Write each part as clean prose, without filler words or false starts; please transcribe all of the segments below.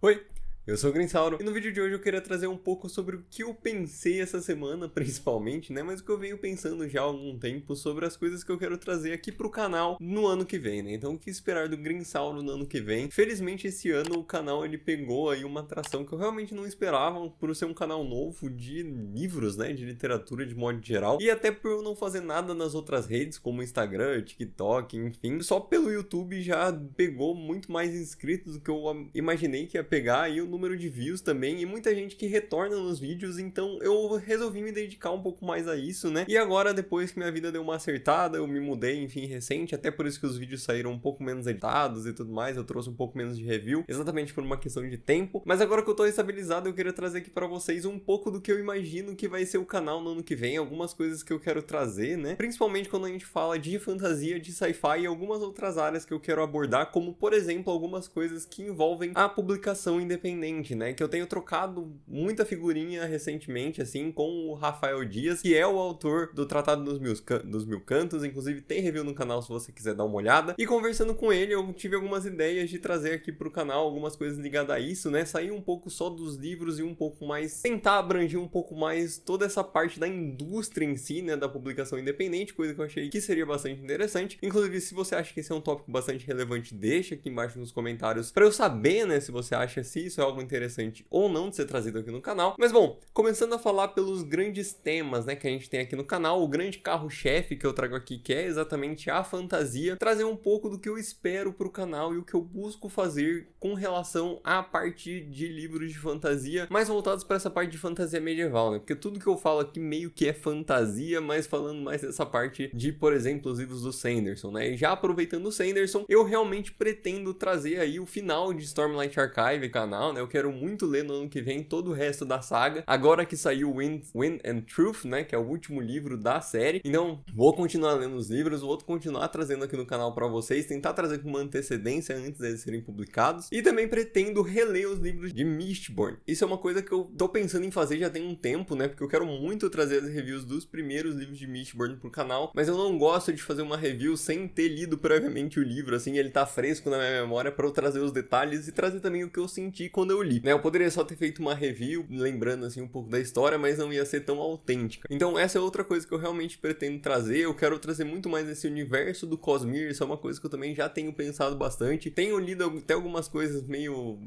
Oi, eu sou o Grinsauro e no vídeo de hoje eu queria trazer um pouco sobre o que eu pensei essa semana, principalmente, né? Mas o que eu venho pensando já há algum tempo sobre as coisas que eu quero trazer aqui pro canal no ano que vem, né? Então, o que esperar do Grinsauro no ano que vem? Felizmente, esse ano o canal ele pegou aí uma atração que eu realmente não esperava, por ser um canal novo de livros, né? De literatura de modo geral. E até por eu não fazer nada nas outras redes, como Instagram, TikTok, enfim. Só pelo YouTube já pegou muito mais inscritos do que eu imaginei que ia pegar, e o número de views também, e muita gente que retorna nos vídeos, então eu resolvi me dedicar um pouco mais a isso, né? E agora, depois que minha vida deu uma acertada, eu me mudei, enfim, recente, até por isso que os vídeos saíram um pouco menos editados e tudo mais, eu trouxe um pouco menos de review, exatamente por uma questão de tempo, mas agora que eu tô estabilizado, eu queria trazer aqui pra vocês um pouco do que eu imagino que vai ser o canal no ano que vem, algumas coisas que eu quero trazer, né? Principalmente quando a gente fala de fantasia, de sci-fi e algumas outras áreas que eu quero abordar, como, por exemplo, algumas coisas que envolvem a publicação independente, né? Que eu tenho trocado muita figurinha recentemente, assim, com o Rafael Dias, que é o autor do Tratado dos Mil Cantos, inclusive tem review no canal se você quiser dar uma olhada. E conversando com ele, eu tive algumas ideias de trazer aqui pro canal algumas coisas ligadas a isso, né? Sair um pouco só dos livros e um pouco mais, tentar abranger um pouco mais toda essa parte da indústria em si, né? Da publicação independente, coisa que eu achei que seria bastante interessante. Inclusive, se você acha que esse é um tópico bastante relevante, deixa aqui embaixo nos comentários pra eu saber, né? Se você acha se isso é algo interessante ou não de ser trazido aqui no canal. Mas bom, começando a falar pelos grandes temas, né, que a gente tem aqui no canal, o grande carro-chefe que eu trago aqui, que é exatamente a fantasia, trazer um pouco do que eu espero pro canal e o que eu busco fazer com relação à parte de livros de fantasia, mais voltados para essa parte de fantasia medieval, né, porque tudo que eu falo aqui meio que é fantasia, mas falando mais dessa parte de, por exemplo, os livros do Sanderson, né, e já aproveitando o Sanderson, eu realmente pretendo trazer aí o final de Stormlight Archive, canal, né, eu quero muito ler no ano que vem todo o resto da saga, agora que saiu Wind and Truth, né, que é o último livro da série, então vou continuar lendo os livros, vou continuar trazendo aqui no canal pra vocês, tentar trazer com uma antecedência antes deles serem publicados, e também pretendo reler os livros de Mistborn. Isso é uma coisa que eu tô pensando em fazer já tem um tempo, né, porque eu quero muito trazer as reviews dos primeiros livros de Mistborn pro canal, mas eu não gosto de fazer uma review sem ter lido previamente o livro, assim, ele tá fresco na minha memória pra eu trazer os detalhes e trazer também o que eu senti quando eu li, né, eu poderia só ter feito uma review, lembrando assim um pouco da história, mas não ia ser tão autêntica. Então essa é outra coisa que eu realmente pretendo trazer, eu quero trazer muito mais esse universo do Cosmere, isso é uma coisa que eu também já tenho pensado bastante, tenho lido até algumas coisas meio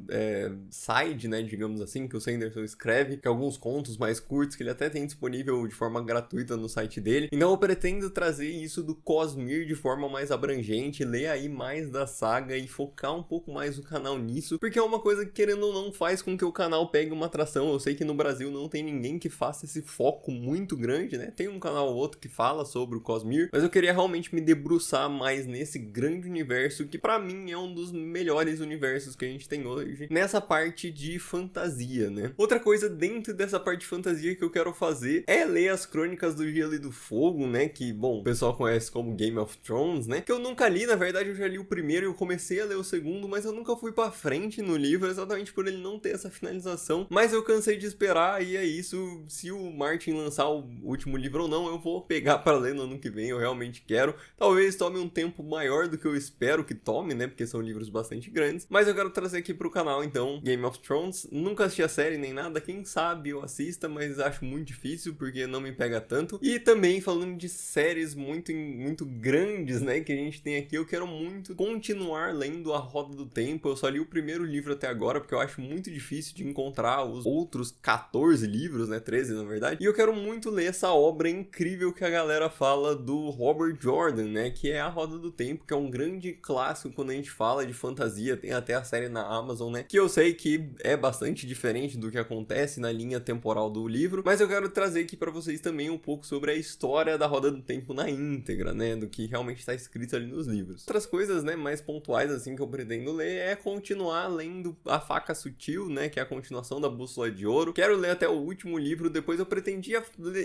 side, né, digamos assim, que o Sanderson escreve, que alguns contos mais curtos, que ele até tem disponível de forma gratuita no site dele, então eu pretendo trazer isso do Cosmere de forma mais abrangente, ler aí mais da saga e focar um pouco mais o canal nisso, porque é uma coisa que, querendo ou não, faz com que o canal pegue uma atração. Eu sei que no Brasil não tem ninguém que faça esse foco muito grande, né? Tem um canal ou outro que fala sobre o Cosmere, mas eu queria realmente me debruçar mais nesse grande universo, que pra mim é um dos melhores universos que a gente tem hoje, nessa parte de fantasia, né? Outra coisa dentro dessa parte de fantasia que eu quero fazer é ler as Crônicas do Gelo e do Fogo, né? Que, bom, o pessoal conhece como Game of Thrones, né? Que eu nunca li, na verdade eu já li o primeiro e eu comecei a ler o segundo, mas eu nunca fui pra frente no livro, exatamente por ele não ter essa finalização, mas eu cansei de esperar e é isso. Se o Martin lançar o último livro ou não, eu vou pegar para ler no ano que vem, eu realmente quero. Talvez tome um tempo maior do que eu espero que tome, né, porque são livros bastante grandes, mas eu quero trazer aqui pro canal, então, Game of Thrones. Nunca assisti a série nem nada, quem sabe eu assista, mas acho muito difícil porque não me pega tanto. E também falando de séries muito grandes, né, que a gente tem aqui, eu quero muito continuar lendo A Roda do Tempo. Eu só li o primeiro livro até agora, porque eu acho muito difícil de encontrar os outros 14 livros, né, 13 na verdade, e eu quero muito ler essa obra incrível que a galera fala do Robert Jordan, né, que é A Roda do Tempo, que é um grande clássico quando a gente fala de fantasia, tem até a série na Amazon, né, que eu sei que é bastante diferente do que acontece na linha temporal do livro, mas eu quero trazer aqui pra vocês também um pouco sobre a história da Roda do Tempo na íntegra, né, do que realmente está escrito ali nos livros. Outras coisas, né, mais pontuais, assim, que eu pretendo ler é continuar lendo A Faca Sutil, né, que é a continuação da Bússola de Ouro. Quero ler até o último livro, depois eu pretendia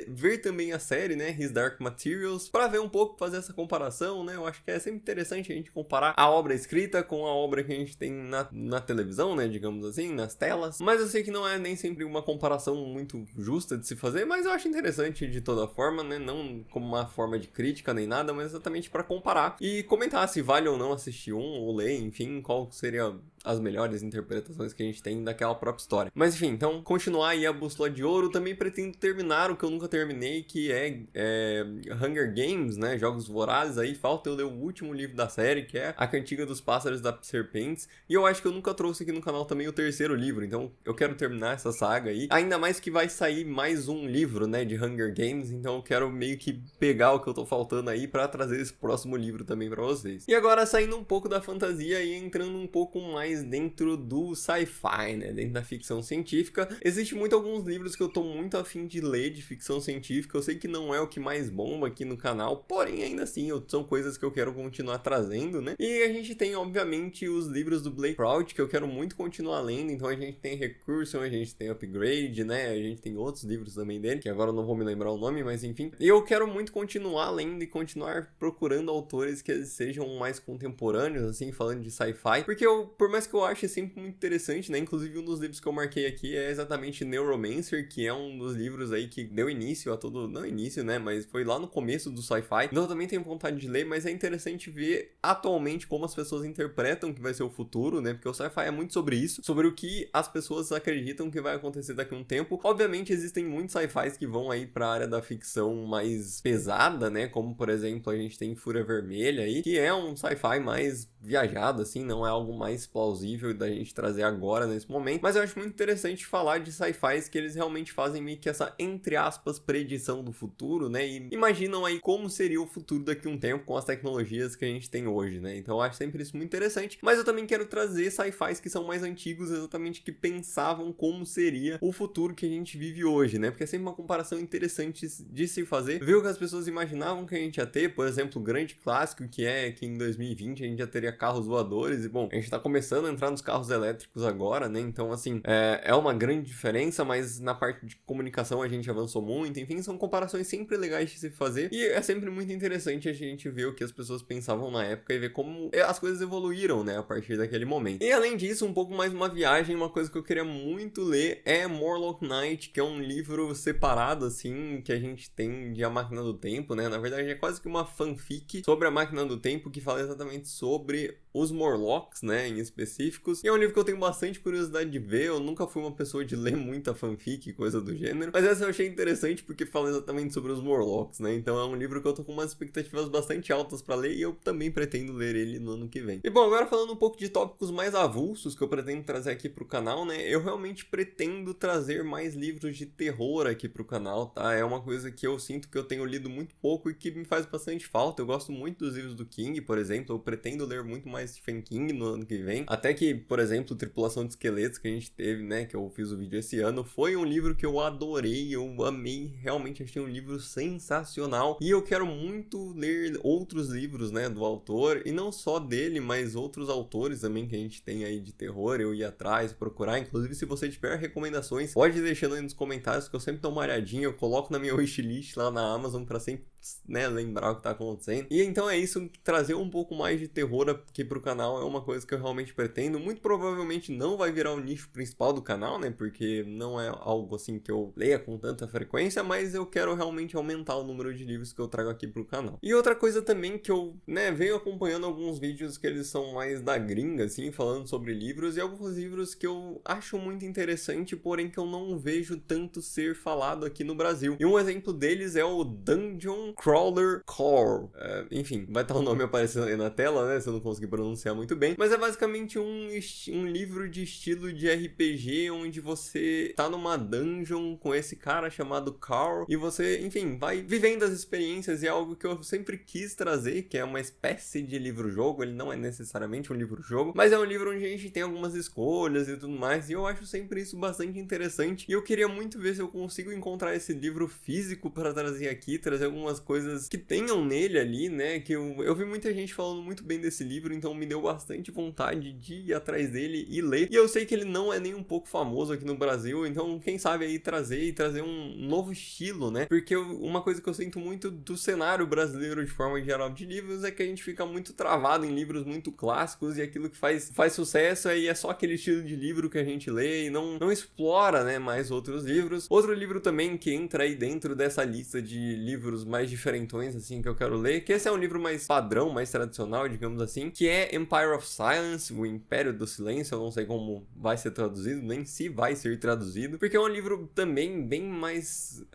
ver também a série, né, His Dark Materials, pra ver um pouco, fazer essa comparação, né, eu acho que é sempre interessante a gente comparar a obra escrita com a obra que a gente tem na televisão, né, digamos assim, nas telas, mas eu sei que não é nem sempre uma comparação muito justa de se fazer, mas eu acho interessante de toda forma, né, não como uma forma de crítica nem nada, mas exatamente pra comparar e comentar se vale ou não assistir um ou ler, enfim, qual seria as melhores interpretações que a gente tem daquela própria história. Mas enfim, então continuar aí a Bússola de Ouro. Também pretendo terminar o que eu nunca terminei, que é Hunger Games, né, Jogos Vorazes. Aí falta eu ler o último livro da série, que é A Cantiga dos Pássaros da Serpentes, e eu acho que eu nunca trouxe aqui no canal também o terceiro livro, então eu quero terminar essa saga aí, ainda mais que vai sair mais um livro, né, de Hunger Games, então eu quero meio que pegar o que eu tô faltando aí pra trazer esse próximo livro também pra vocês. E agora saindo um pouco da fantasia e entrando um pouco mais dentro do sci-fi, né, dentro da ficção científica, existe muito alguns livros que eu tô muito afim de ler de ficção científica. Eu sei que não é o que mais bomba aqui no canal, porém ainda assim são coisas que eu quero continuar trazendo, né? E a gente tem obviamente os livros do Blake Crouch, que eu quero muito continuar lendo. Então a gente tem Recursion, a gente tem Upgrade, né? A gente tem outros livros também dele, que agora eu não vou me lembrar o nome, mas enfim. E eu quero muito continuar lendo e continuar procurando autores que sejam mais contemporâneos, assim, falando de sci-fi, porque por mais que eu ache sempre muito interessante, né? Inclusive um dos livros que eu marquei aqui é exatamente Neuromancer, que é um dos livros aí que deu início a todo, não início, né, mas foi lá no começo do sci-fi. Então eu também tenho vontade de ler, mas é interessante ver atualmente como as pessoas interpretam que vai ser o futuro, né, porque o sci-fi é muito sobre isso, sobre o que as pessoas acreditam que vai acontecer daqui a um tempo. Obviamente existem muitos sci-fis que vão aí pra área da ficção mais pesada, né, como por exemplo a gente tem Fúria Vermelha aí, que é um sci-fi mais viajado, assim, não é algo mais plausível da gente trazer agora nesse momento, mas eu acho muito interessante falar de sci-fis que eles realmente fazem meio que essa, entre aspas, predição do futuro, né, e imaginam aí como seria o futuro daqui a um tempo com as tecnologias que a gente tem hoje, né, então eu acho sempre isso muito interessante, mas eu também quero trazer sci-fis que são mais antigos, exatamente que pensavam como seria o futuro que a gente vive hoje, né, porque é sempre uma comparação interessante de se fazer, ver o que as pessoas imaginavam que a gente ia ter, por exemplo, o grande clássico que é que em 2020 a gente já teria carros voadores, e bom, a gente tá começando a entrar nos carros elétricos agora, né, então assim, é uma grande diferença, mas na parte de comunicação a gente avançou muito, enfim, são comparações sempre legais de se fazer, e é sempre muito interessante a gente ver o que as pessoas pensavam na época e ver como as coisas evoluíram, né, a partir daquele momento. E além disso, um pouco mais uma viagem, uma coisa que eu queria muito ler é Morlock Knight, que é um livro separado, assim, que a gente tem de A Máquina do Tempo, né, na verdade é quase que uma fanfic sobre A Máquina do Tempo, que fala exatamente sobre os Morlocks, né, em específicos, e é um livro que eu tenho bastante curiosidade de ver. Eu nunca fui uma pessoa de ler muita fanfic, coisa do gênero, mas essa eu achei interessante porque fala exatamente sobre os Morlocks, né, então é um livro que eu tô com umas expectativas bastante altas pra ler e eu também pretendo ler ele no ano que vem. E bom, agora falando um pouco de tópicos mais avulsos que eu pretendo trazer aqui pro canal, né, eu realmente pretendo trazer mais livros de terror aqui pro canal, tá, é uma coisa que eu sinto que eu tenho lido muito pouco e que me faz bastante falta. Eu gosto muito dos livros do King, por exemplo, eu pretendo ler muito mais Stephen King no ano que vem, até que, por exemplo, Tripulação de Esqueletos que a gente teve, né, que eu fiz o vídeo esse ano, foi um livro que eu adorei, eu amei, realmente achei um livro sensacional, e eu quero muito ler outros livros, né, do autor, e não só dele, mas outros autores também que a gente tem aí de terror, eu ir atrás, procurar. Inclusive, se você tiver recomendações, pode ir deixando aí nos comentários, que eu sempre dou uma olhadinha, eu coloco na minha wishlist lá na Amazon pra sempre, né, lembrar o que tá acontecendo. E então é isso, trazer um pouco mais de terror aqui pro canal é uma coisa que eu realmente pretendo. Muito provavelmente não vai virar o nicho principal do canal, né, porque não é algo assim que eu leia com tanta frequência, mas eu quero realmente aumentar o número de livros que eu trago aqui pro canal. E outra coisa também que eu, né, venho acompanhando alguns vídeos que eles são mais da gringa, assim, falando sobre livros, e alguns livros que eu acho muito interessante, porém que eu não vejo tanto ser falado aqui no Brasil. E um exemplo deles é o Dungeon Crawler Core. Enfim, vai estar o nome aparecendo aí na tela, né, se eu não conseguir pronunciar muito bem, mas é basicamente um livro de estilo de RPG, onde você tá numa dungeon com esse cara chamado Carl, e você, enfim, vai vivendo as experiências, e é algo que eu sempre quis trazer, que é uma espécie de livro-jogo. Ele não é necessariamente um livro-jogo, mas é um livro onde a gente tem algumas escolhas e tudo mais, e eu acho sempre isso bastante interessante, e eu queria muito ver se eu consigo encontrar esse livro físico para trazer aqui, trazer algumas coisas que tenham nele ali, né, que eu vi muita gente falando muito bem desse livro, então me deu bastante vontade de ir atrás dele e ler, e eu sei que ele não é nem um pouco famoso aqui no Brasil, então quem sabe aí trazer um novo estilo, né, porque uma coisa que eu sinto muito do cenário brasileiro de forma geral de livros é que a gente fica muito travado em livros muito clássicos, e aquilo que faz sucesso aí é só aquele estilo de livro que a gente lê e não explora, né, mais outros livros. Outro livro também que entra aí dentro dessa lista de livros mais mais diferentões, assim, que eu quero ler, que esse é um livro mais padrão, mais tradicional, digamos assim, que é Empire of Silence, o Império do Silêncio. Eu não sei como vai ser traduzido, nem se vai ser traduzido, porque é um livro também bem mais,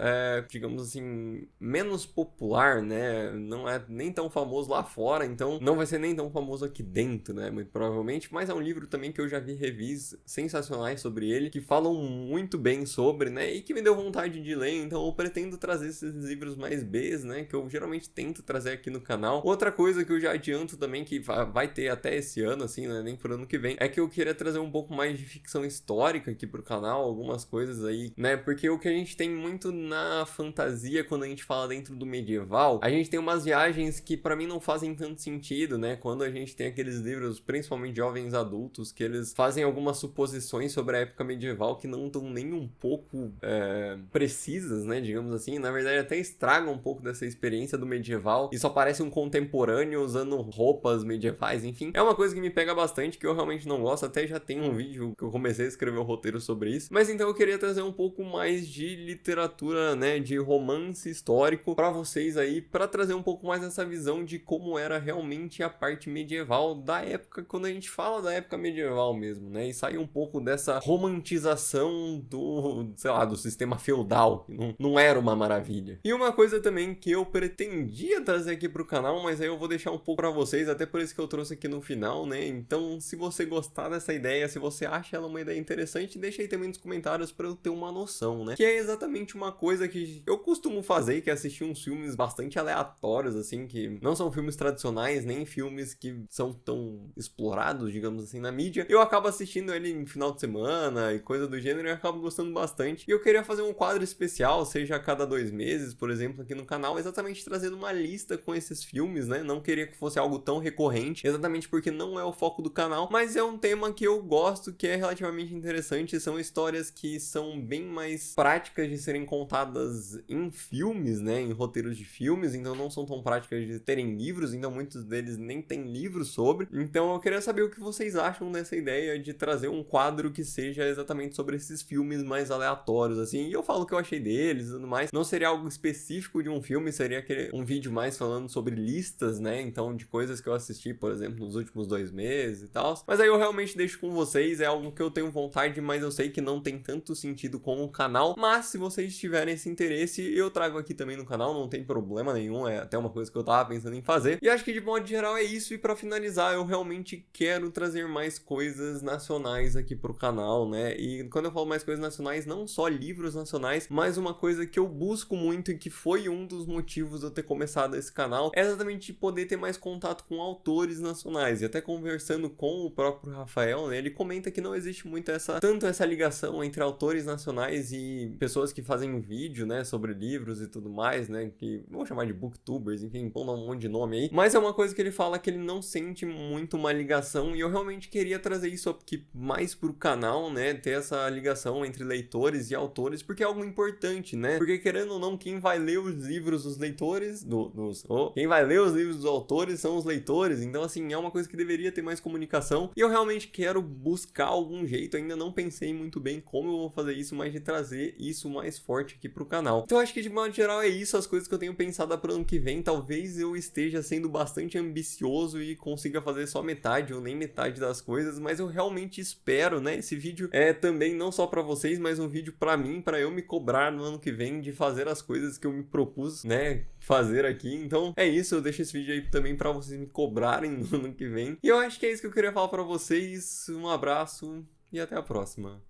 digamos assim, menos popular, né? Não é nem tão famoso lá fora, então não vai ser nem tão famoso aqui dentro, né? Muito provavelmente, mas é um livro também que eu já vi reviews sensacionais sobre ele, que falam muito bem sobre, né? E que me deu vontade de ler, então eu pretendo trazer esses livros mais Bs, né? Que eu geralmente tento trazer aqui no canal. Outra coisa que eu já adianto também, que vai ter até esse ano, assim, né? Nem por ano que vem, é que eu queria trazer um pouco mais de ficção histórica aqui pro canal, algumas coisas aí, né? Porque o que a gente tem muito na fantasia, quando a gente fala dentro do medieval, a gente tem umas viagens que pra mim não fazem tanto sentido, né? Quando a gente tem aqueles livros, principalmente jovens adultos, que eles fazem algumas suposições sobre a época medieval que não estão nem um pouco precisas, né? Digamos assim. Na verdade, até estragam um pouco dessa experiência do medieval e só parece um contemporâneo usando roupas medievais, enfim. É uma coisa que me pega bastante, que eu realmente não gosto. Até já tem um vídeo que eu comecei a escrever o roteiro sobre isso. Mas então eu queria trazer um pouco mais de literatura, né? De romance histórico pra vocês aí, pra trazer um pouco mais essa visão de como era realmente a parte medieval da época, quando a gente fala da época medieval mesmo, né? E sair um pouco dessa romantização do, sei lá, do sistema feudal, que não era uma maravilha. E uma coisa também que eu pretendia trazer aqui pro canal, mas aí eu vou deixar um pouco pra vocês, até por isso que eu trouxe aqui no final, né? Então, se você gostar dessa ideia, se você acha ela uma ideia interessante, deixa aí também nos comentários pra eu ter uma noção, né? Que é exatamente uma coisa que eu costumo fazer, que é assistir uns filmes bastante aleatórios, assim, que não são filmes tradicionais, nem filmes que são tão explorados, digamos assim, na mídia. Eu acabo assistindo ele em final de semana e coisa do gênero, e eu acabo gostando bastante. E eu queria fazer um quadro especial, seja a cada 2 meses, por exemplo, aqui no canal, exatamente trazendo uma lista com esses filmes, né? Não queria que fosse algo tão recorrente, exatamente porque não é o foco do canal, mas é um tema que eu gosto, que é relativamente interessante. São histórias que são bem mais práticas de serem contadas em filmes, né? Em roteiros de filmes, então não são tão práticas de terem livros, então muitos deles nem têm livros sobre. Então eu queria saber o que vocês acham dessa ideia de trazer um quadro que seja exatamente sobre esses filmes mais aleatórios, assim. E eu falo o que eu achei deles e tudo mais. Não seria algo específico de um filme, seria um vídeo mais falando sobre listas, né? Então, de coisas que eu assisti, por exemplo, nos últimos 2 meses e tal. Mas aí eu realmente deixo com vocês, é algo que eu tenho vontade, mas eu sei que não tem tanto sentido com o canal. Mas se vocês tiverem esse interesse, eu trago aqui também no canal, não tem problema nenhum, é até uma coisa que eu tava pensando em fazer. E acho que de modo geral é isso, e pra finalizar, eu realmente quero trazer mais coisas nacionais aqui pro canal, né? E quando eu falo mais coisas nacionais, não só livros nacionais, mas uma coisa que eu busco muito e que foi um dos motivos de eu ter começado esse canal, é exatamente poder ter mais contato com autores nacionais. E até conversando com o próprio Rafael, né, ele comenta que não existe muito tanto essa ligação entre autores nacionais e pessoas que fazem vídeo, né, sobre livros e tudo mais, né, que vou chamar de booktubers, enfim, vou dar um monte de nome aí. Mas é uma coisa que ele fala que ele não sente muito uma ligação, e eu realmente queria trazer isso aqui mais pro canal, né, ter essa ligação entre leitores e autores, porque é algo importante, né? Porque querendo ou não, quem vai ler os livros dos leitores, quem vai ler os livros dos autores são os leitores, então assim, é uma coisa que deveria ter mais comunicação, e eu realmente quero buscar algum jeito, ainda não pensei muito bem como eu vou fazer isso, mas de trazer isso mais forte aqui pro canal. Então acho que de modo geral é isso, as coisas que eu tenho pensado para o ano que vem. Talvez eu esteja sendo bastante ambicioso e consiga fazer só metade ou nem metade das coisas, mas eu realmente espero, né? Esse vídeo é também não só para vocês, mas um vídeo para mim, para eu me cobrar no ano que vem de fazer as coisas que eu me propus, né, fazer aqui. Então é isso, eu deixo esse vídeo aí também para vocês me cobrarem no ano que vem. E eu acho que é isso que eu queria falar para vocês. Um abraço e até a próxima.